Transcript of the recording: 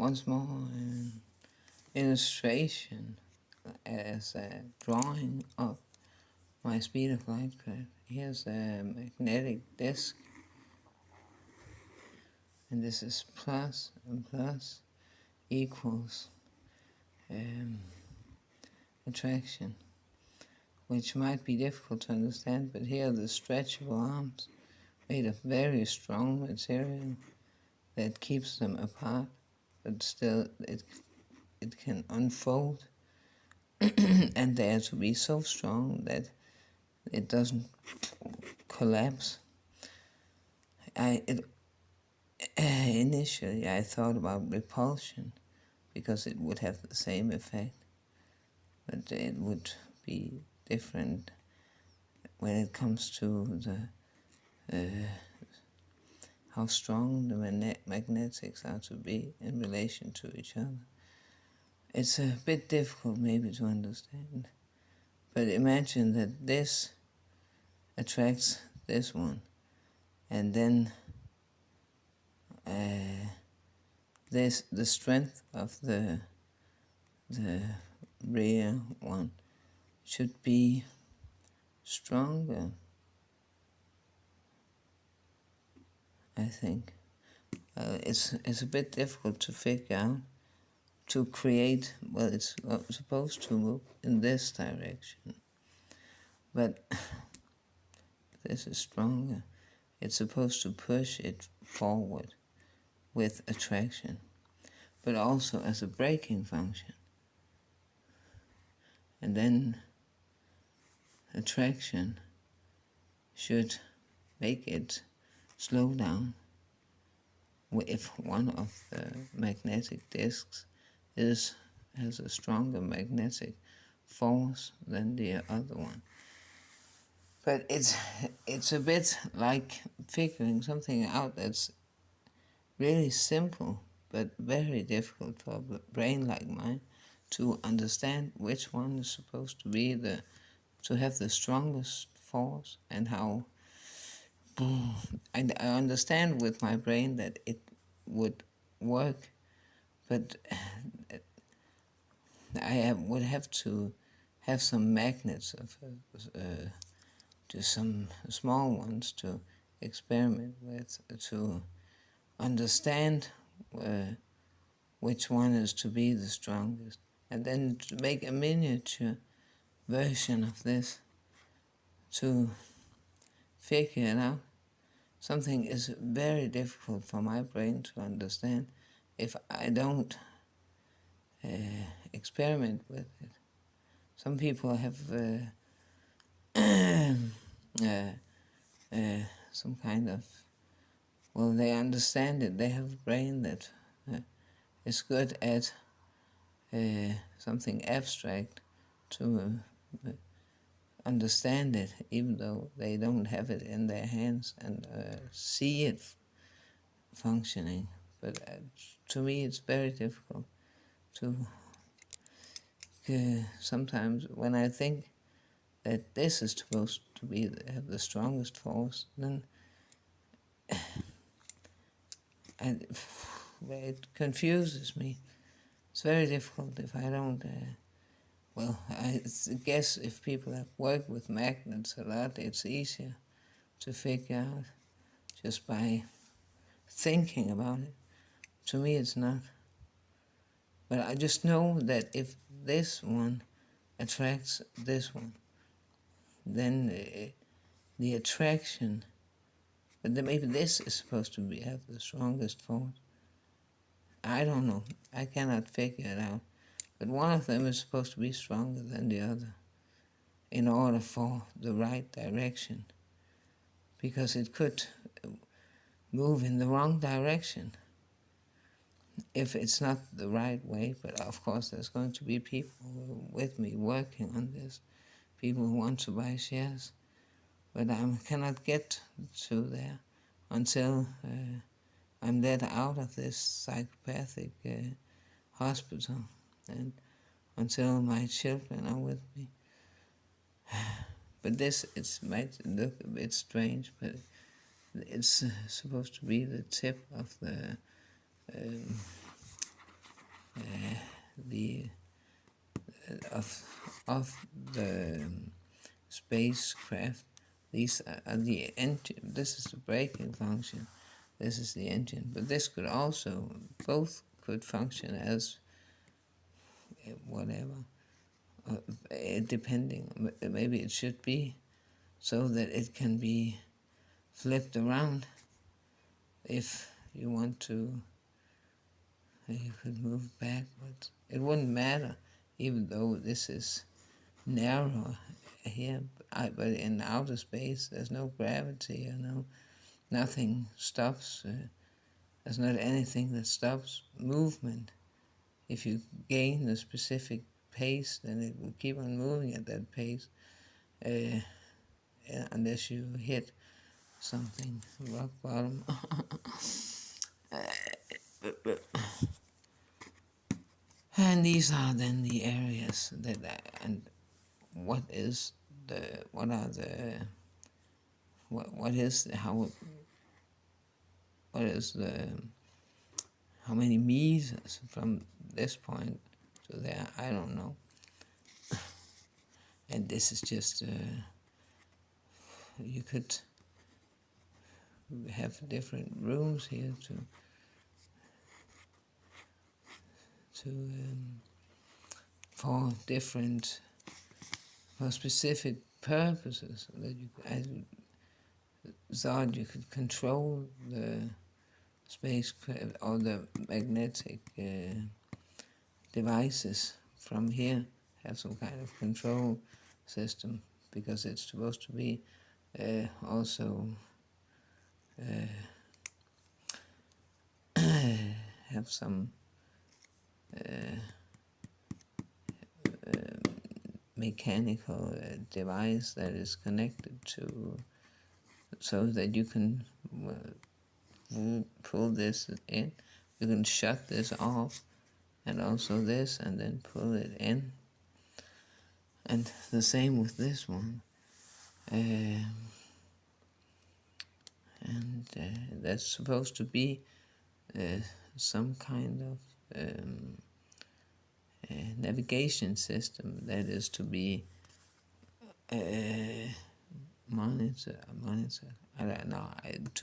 once more an illustration as a drawing of my speed of light curve. Here's a magnetic disk, and this is plus, and plus equals attraction, which might be difficult to understand, but here are the stretchable arms made of very strong material that keeps them apart, but still it can unfold and they are to be so strong that it doesn't collapse. Initially I thought about repulsion because it would have the same effect, but it would be different when it comes to the how strong the magnetics are to be in relation to each other. It's a bit difficult maybe to understand, but imagine that this attracts this one, and then the strength of the rear one should be stronger, I think. It's a bit difficult to figure out, to create, well, it's supposed to move in this direction, but this is stronger. It's supposed to push it forward with attraction, but also as a braking function. And then attraction should make it slow down if one of the magnetic disks has a stronger magnetic force than the other one. But it's a bit like figuring something out that's really simple but very difficult for a brain like mine to understand which one is supposed to be to have the strongest force, and how I understand with my brain that it would work, but would have to have some magnets of just some small ones to experiment with, to understand which one is to be the strongest, and then to make a miniature version of this to figure it out. Something is very difficult for my brain to understand if I don't experiment with it. Some people have some kind of, well, they understand it. They have a brain that is good at something abstract to understand it, even though they don't have it in their hands and see it functioning. But to me, it's very difficult to sometimes when I think that this is supposed to be have the strongest force, then it confuses me. It's very difficult if I don't. Well, I guess if people have worked with magnets a lot, it's easier to figure out just by thinking about it. To me, it's not. But I just know that if this one attracts this one, then the attraction, but then maybe this is supposed to have the strongest force. I don't know. I cannot figure it out. But one of them is supposed to be stronger than the other in order for the right direction, because it could move in the wrong direction if it's not the right way. But of course there's going to be people with me working on this, people who want to buy shares, but I cannot get to there until I'm let out of this psychopathic hospital, and until my children are with me. But this, it might look a bit strange, but it's supposed to be the tip of the the of the spacecraft. These are the engine. This is the braking function. This is the engine. But this could also, both could function as whatever, depending. Maybe it should be so that it can be flipped around if you want to. You could move backwards. It wouldn't matter, even though this is narrow here. But in outer space, there's no gravity, nothing stops. There's not anything that stops movement. If you gain a specific pace, then it will keep on moving at that pace, unless you hit something, rock bottom. And these are then the areas and what is the, what are the, what is the, what is the, how many meters from this point to there, I don't know. And this is just, you could have different rooms here for different, for specific purposes, that I thought you could control the spacecraft or the magnetic devices from here, have some kind of control system, because it's supposed to be also have some mechanical device that is connected to, so that you can pull this in, you can shut this off, and also this, and then pull it in. And the same with this one. And that's supposed to be some kind of navigation system that is to be monitor. I don't know.